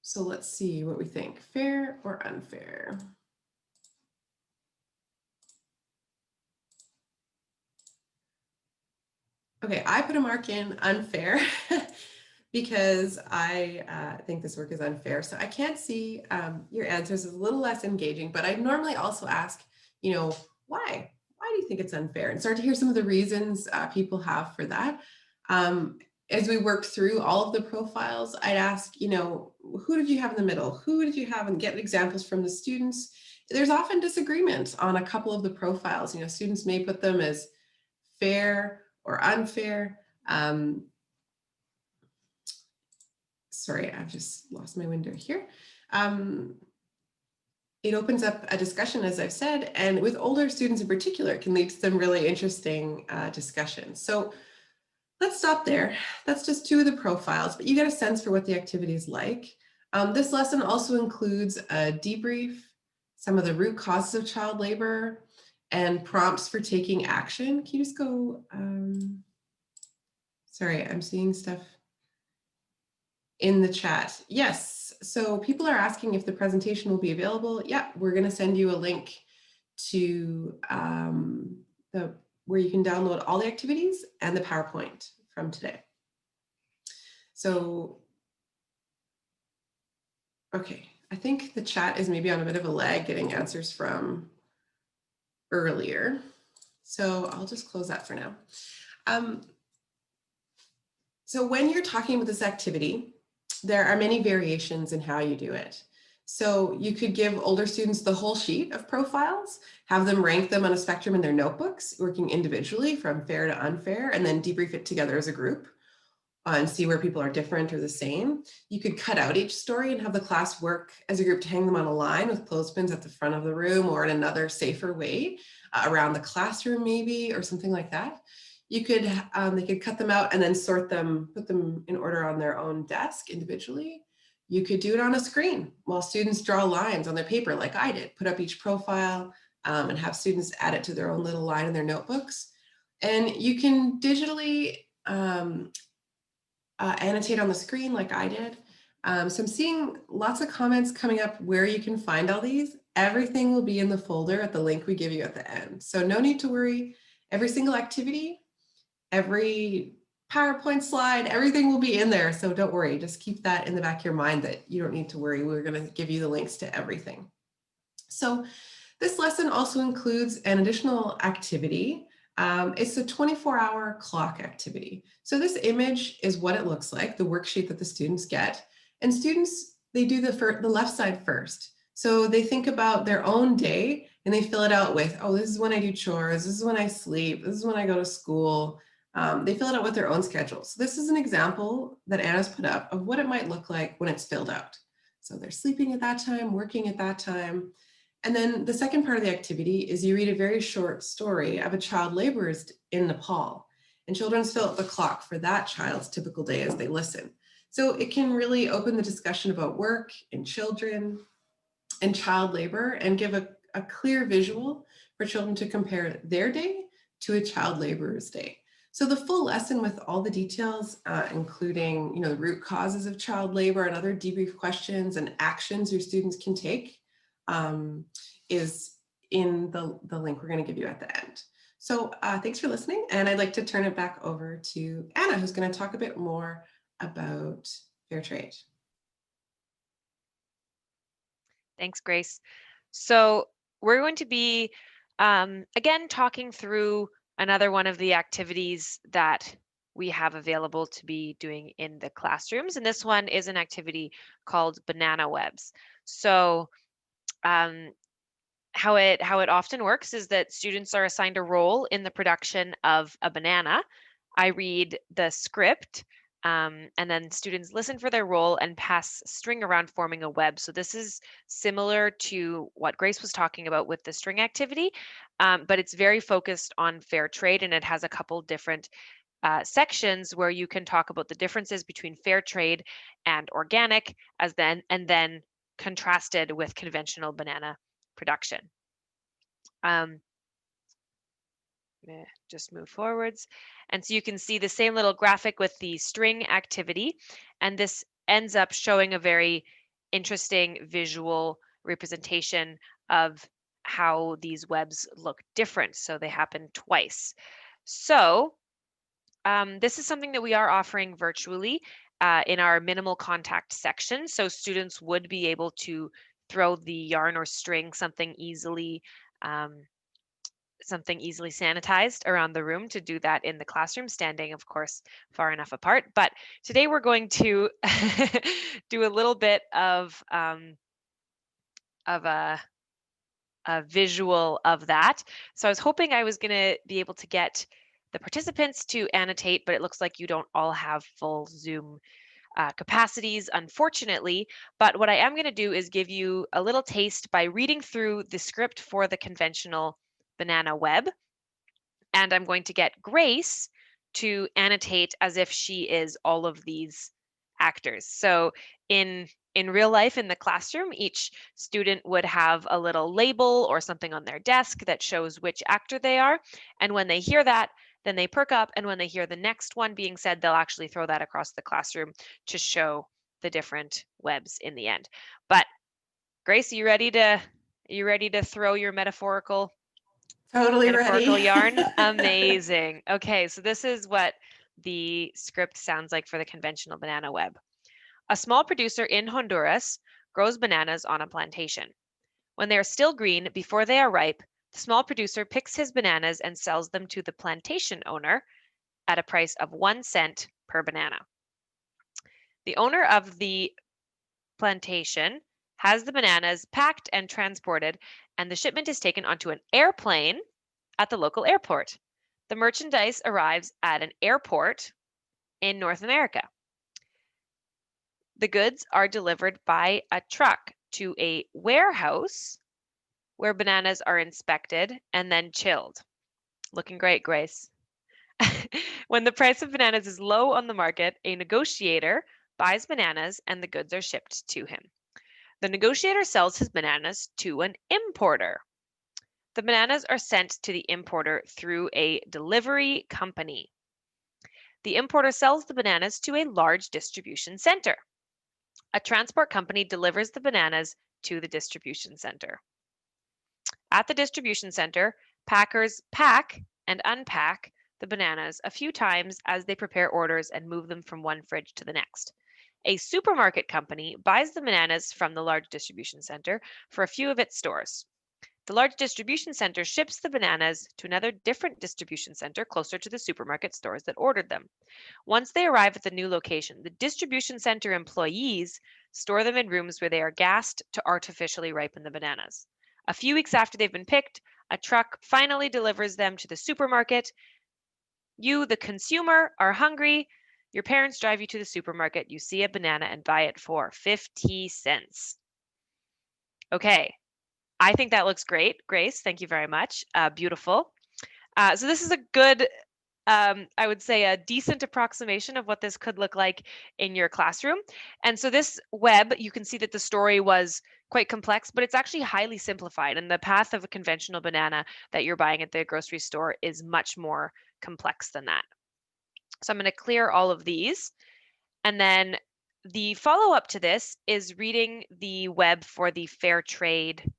So let's see what we think, fair or unfair. Okay, I put a mark in unfair because I think this work is unfair. So I can't see your answers, is a little less engaging, but I normally also ask, you know, why? Why do you think it's unfair? And start to hear some of the reasons people have for that. As we work through all of the profiles, I'd ask, you know, who did you have in the middle? Who did you have, and get examples from the students. There's often disagreement on a couple of the profiles. You know, students may put them as fair or unfair. Sorry, I've just lost my window here. It opens up a discussion, as I've said, and with older students in particular, it can lead to some really interesting discussions. So let's stop there. That's just two of the profiles, but you get a sense for what the activity is like. This lesson also includes a debrief, some of the root causes of child labor, and prompts for taking action. Can you just go, sorry, I'm seeing stuff in the chat. Yes, so people are asking if the presentation will be available. Yeah, we're gonna send you a link to where you can download all the activities and the PowerPoint from today. So, okay, I think the chat is maybe on a bit of a lag getting answers from earlier. So I'll just close that for now. So when you're talking about this activity, there are many variations in how you do it. So you could give older students the whole sheet of profiles, have them rank them on a spectrum in their notebooks, working individually from fair to unfair, and then debrief it together as a group and see where people are different or the same. You could cut out each story and have the class work as a group to hang them on a line with clothespins at the front of the room or in another safer way around the classroom maybe, or something like that. You could, they could cut them out and then sort them, put them in order on their own desk individually. You could do it on a screen while students draw lines on their paper like I did, put up each profile and have students add it to their own little line in their notebooks. And you can digitally annotate on the screen like I did. So I'm seeing lots of comments coming up where you can find all these. Everything will be in the folder at the link we give you at the end. So no need to worry. Every single activity, every PowerPoint slide, everything will be in there. So don't worry, just keep that in the back of your mind that you don't need to worry. We're going to give you the links to everything. So this lesson also includes an additional activity. It's a 24-hour clock activity. So this image is what it looks like, the worksheet that the students get. And students, they do the left side first. So they think about their own day and they fill it out with, oh, this is when I do chores, this is when I sleep, this is when I go to school. They fill it out with their own schedule. So this is an example that Anna's put up of what it might look like when it's filled out. So they're sleeping at that time, working at that time. And then the second part of the activity is you read a very short story of a child laborist in Nepal. And children fill out the clock for that child's typical day as they listen. So it can really open the discussion about work and children and child labor and give a clear visual for children to compare their day to a child laborer's day. So the full lesson with all the details, including the root causes of child labor and other debrief questions and actions your students can take, is in the link we're going to give you at the end. So thanks for listening. And I'd like to turn it back over to Anna, who's going to talk a bit more about fair trade. Thanks, Grace. So we're going to be, again, talking through another one of the activities that we have available to be doing in the classrooms. And this one is an activity called banana webs. So how it often works is that students are assigned a role in the production of a banana. I read the script, and then students listen for their role and pass string around forming a web. So this is similar to what Grace was talking about with the string activity, but it's very focused on fair trade, and it has a couple different sections where you can talk about the differences between fair trade and organic, and then contrasted with conventional banana production. Just move forwards. And so you can see the same little graphic with the string activity. And this ends up showing a very interesting visual representation of how these webs look different. So they happen twice. So this is something that we are offering virtually in our minimal contact section. So students would be able to throw the yarn or string something easily sanitized around the room to do that in the classroom, standing, of course, far enough apart. But today we're going to do a little bit of a visual of that. So I was hoping I was going to be able to get the participants to annotate, but it looks like you don't all have full Zoom capacities, unfortunately. But what I am going to do is give you a little taste by reading through the script for the conventional banana web. And I'm going to get Grace to annotate as if she is all of these actors. So in real life in the classroom, each student would have a little label or something on their desk that shows which actor they are. And when they hear that, then they perk up, and when they hear the next one being said, they'll actually throw that across the classroom to show the different webs in the end. But Grace, are you ready to throw your metaphorical Ready. yarn? Amazing. Okay, so this is what the script sounds like for the conventional banana web. A small producer in Honduras grows bananas on a plantation. When they are still green before they are ripe, the small producer picks his bananas and sells them to the plantation owner at a price of 1 cent per banana. The owner of the plantation has the bananas packed and transported, and the shipment is taken onto an airplane at the local airport. The merchandise arrives at an airport in North America. The goods are delivered by a truck to a warehouse where bananas are inspected and then chilled. Looking great, Grace. When the price of bananas is low on the market, a negotiator buys bananas and the goods are shipped to him. The negotiator sells his bananas to an importer. The bananas are sent to the importer through a delivery company. The importer sells the bananas to a large distribution center. A transport company delivers the bananas to the distribution center. At the distribution center, packers pack and unpack the bananas a few times as they prepare orders and move them from one fridge to the next. A supermarket company buys the bananas from the large distribution center for a few of its stores. The large distribution center ships the bananas to another different distribution center closer to the supermarket stores that ordered them. Once they arrive at the new location, the distribution center employees store them in rooms where they are gassed to artificially ripen the bananas. A few weeks after they've been picked, a truck finally delivers them to the supermarket. You, the consumer, are hungry. Your parents drive you to the supermarket. You see a banana and buy it for 50 cents. Okay, I think that looks great. Grace, thank you very much. Beautiful. So this is a good, I would say a decent approximation of what this could look like in your classroom. And so this web, you can see that the story was quite complex, but it's actually highly simplified. And the path of a conventional banana that you're buying at the grocery store is much more complex than that. So I'm going to clear all of these. And then the follow-up to this is reading the web for the fair trade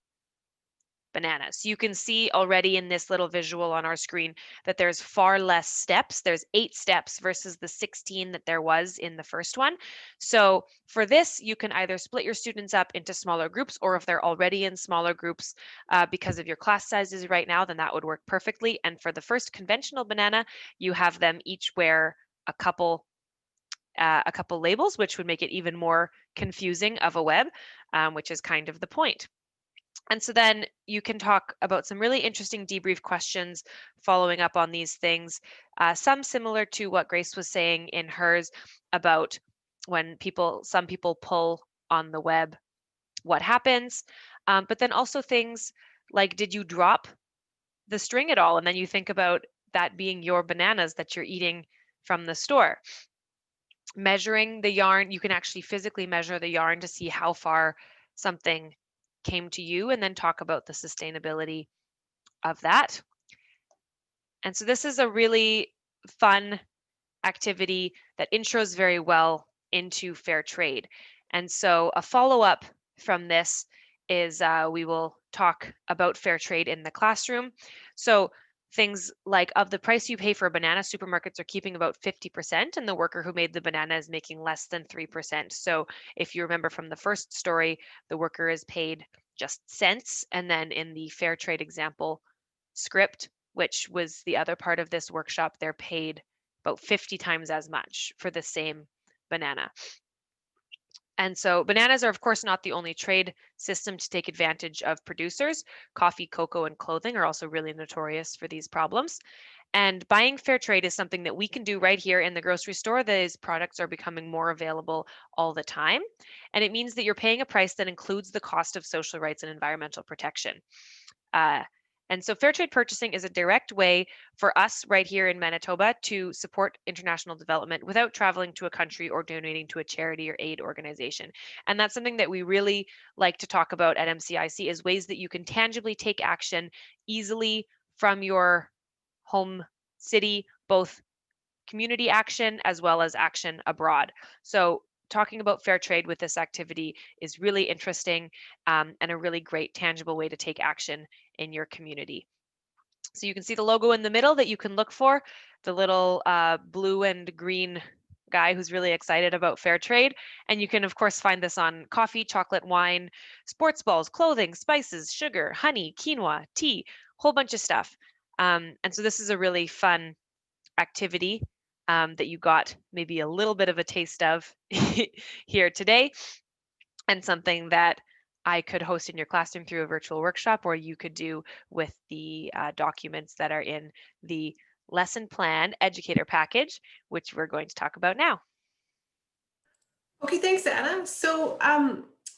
bananas. You can see already in this little visual on our screen that there's far less steps. There's 8 steps versus the 16 that there was in the first one. So for this, you can either split your students up into smaller groups, or if they're already in smaller groups because of your class sizes right now, then that would work perfectly. And for the first conventional banana, you have them each wear a couple labels, which would make it even more confusing of a web, which is kind of the point. And so then you can talk about some really interesting debrief questions following up on these things, some similar to what Grace was saying in hers about when some people pull on the web, what happens, but then also things like, did you drop the string at all? And then you think about that being your bananas that you're eating from the store. Measuring the yarn, you can actually physically measure the yarn to see how far something came to you, and then talk about the sustainability of that. And so this is a really fun activity that intros very well into fair trade. And so a follow-up from this is we will talk about fair trade in the classroom. So things like, of the price you pay for a banana, supermarkets are keeping about 50%, and the worker who made the banana is making less than 3%. So if you remember from the first story, the worker is paid just cents. And then in the fair trade example script, which was the other part of this workshop, they're paid about 50 times as much for the same banana. And so bananas are, of course, not the only trade system to take advantage of producers. Coffee, cocoa, and clothing are also really notorious for these problems. And buying fair trade is something that we can do right here in the grocery store. These products are becoming more available all the time. And it means that you're paying a price that includes the cost of social rights and environmental protection. And so fair trade purchasing is a direct way for us right here in Manitoba to support international development without traveling to a country or donating to a charity or aid organization. And that's something that we really like to talk about at MCIC, is ways that you can tangibly take action easily from your home city, both community action as well as action abroad. So talking about fair trade with this activity is really interesting and a really great tangible way to take action in your community. So you can see the logo in the middle that you can look for, the little blue and green guy who's really excited about fair trade. And you can, of course, find this on coffee, chocolate, wine, sports balls, clothing, spices, sugar, honey, quinoa, tea, whole bunch of stuff. And so this is a really fun activity that you got maybe a little bit of a taste of here today, and something that I could host in your classroom through a virtual workshop, or you could do with the documents that are in the lesson plan educator package, which we're going to talk about now. Okay, thanks, Anna. So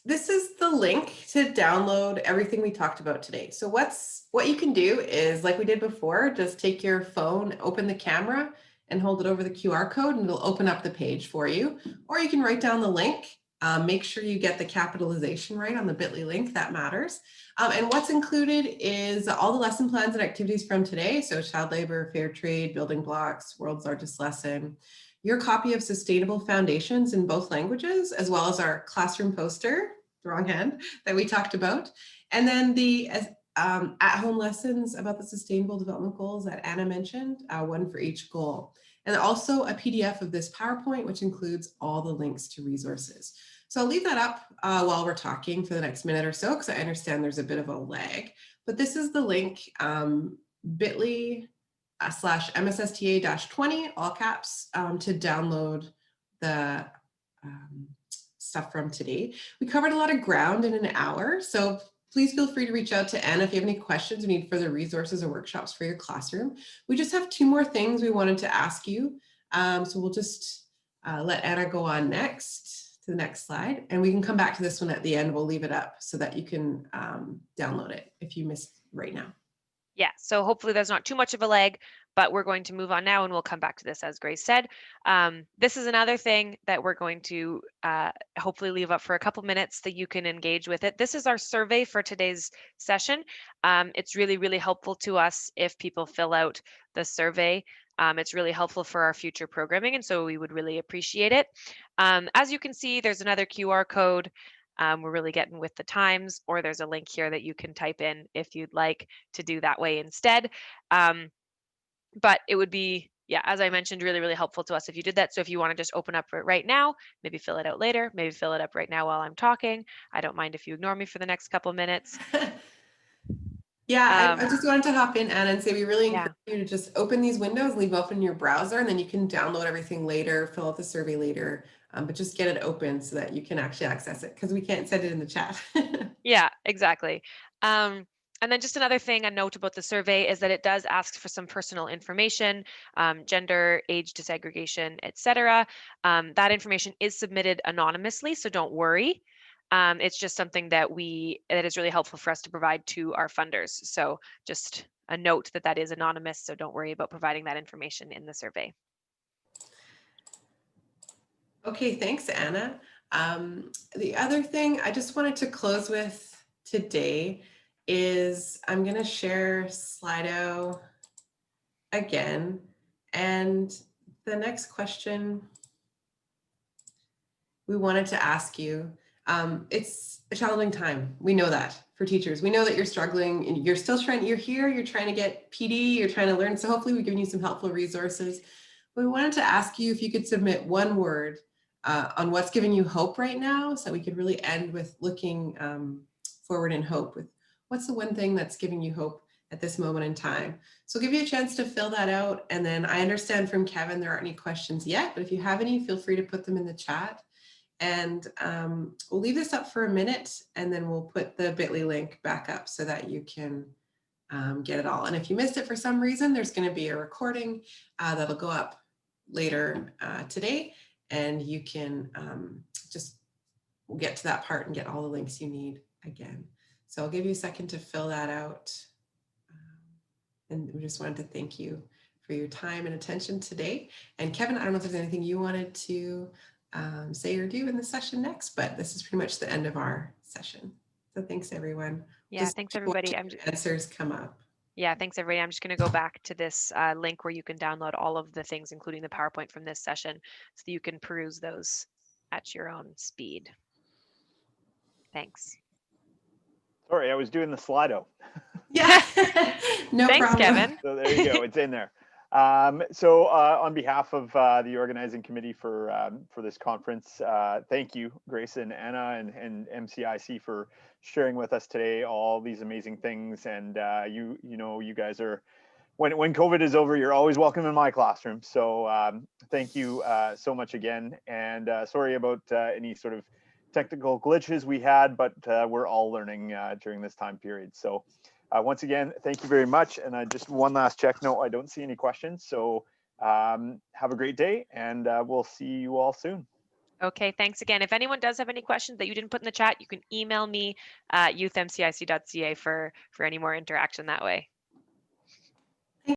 this is the link to download everything we talked about today. So what you can do is, like we did before, just take your phone, open the camera, and hold it over the QR code, and it'll open up the page for you. Or you can write down the link. Make sure you get the capitalization right on the bit.ly link, that matters. And what's included is all the lesson plans and activities from today. So child labor, fair trade, building blocks, world's largest lesson, your copy of Sustainable Foundations in both languages, as well as our classroom poster, the wrong hand, that we talked about. And then the at-home lessons about the Sustainable Development Goals that Anna mentioned, one for each goal. And also a PDF of this PowerPoint, which includes all the links to resources. So I'll leave that up while we're talking for the next minute or so, because I understand there's a bit of a lag. But this is the link, bit.ly /MSSTA-20, all caps, to download the stuff from today. We covered a lot of ground in an hour, so please feel free to reach out to Anna if you have any questions or need further resources or workshops for your classroom. We just have 2 more things we wanted to ask you. So we'll just let Anna go on next to the next slide, and we can come back to this one at the end. We'll leave it up so that you can download it if you missed right now. Yeah, so hopefully there's not too much of a lag, but we're going to move on now and we'll come back to this as Grace said. This is another thing that we're going to hopefully leave up for a couple minutes that you can engage with it. This is our survey for today's session. It's really, really helpful to us if people fill out the survey. It's really helpful for our future programming, and so we would really appreciate it. As you can see, there's another QR code. We're really getting with the times, or there's a link here that you can type in if you'd like to do that way instead. But it would be, yeah, as I mentioned, really, really helpful to us if you did that. So if you want to just open up it right now, maybe fill it out later, maybe fill it up right now while I'm talking. I don't mind if you ignore me for the next couple minutes. Yeah, I just wanted to hop in, Anna, and say we really encourage you to just open these windows, leave open your browser, and then you can download everything later, fill out the survey later, but just get it open so that you can actually access it, because we can't send it in the chat. Yeah, exactly. And then just another thing, a note about the survey is that it does ask for some personal information, gender, age disaggregation, etc. That information is submitted anonymously, so don't worry. It's just something that is really helpful for us to provide to our funders. So just a note that that is anonymous, so don't worry about providing that information in the survey. Okay, thanks, Anna. The other thing I just wanted to close with today is I'm going to share Slido again. And the next question we wanted to ask you, it's a challenging time. We know that for teachers. We know that you're struggling and you're still trying, you're here, you're trying to get PD, you're trying to learn. So hopefully we've given you some helpful resources. We wanted to ask you if you could submit one word on what's giving you hope right now, so we could really end with looking forward in hope with what's the one thing that's giving you hope at this moment in time. So I'll give you a chance to fill that out. And then I understand from Kevin, there aren't any questions yet, but if you have any, feel free to put them in the chat. And we'll leave this up for a minute, and then we'll put the bit.ly link back up so that you can get it all. And if you missed it for some reason, there's going to be a recording that'll go up later today, and you can just get to that part and get all the links you need again. So I'll give you a second to fill that out. And we just wanted to thank you for your time and attention today. And Kevin, I don't know if there's anything you wanted to say or do in the session next, but this is pretty much the end of our session. So thanks, everyone. Yeah, thanks, everybody. Answers come up. Yeah, thanks, everybody. I'm just going to go back to this link where you can download all of the things, including the PowerPoint from this session, so that you can peruse those at your own speed. Thanks. Sorry, I was doing the Slido. Yeah, no Thanks, problem. Kevin. So there you go, it's in there. So on behalf of the organizing committee for this conference, thank you, Grace and Anna and MCIC for sharing with us today all these amazing things. And you know, you guys are, when COVID is over, you're always welcome in my classroom. So thank you so much again. And sorry about any sort of technical glitches we had, but we're all learning during this time period. So once again, thank you very much. And just one last check. No, I don't see any questions. So have a great day, and we'll see you all soon. Okay, thanks again. If anyone does have any questions that you didn't put in the chat, you can email me at youthmcic.ca for any more interaction that way.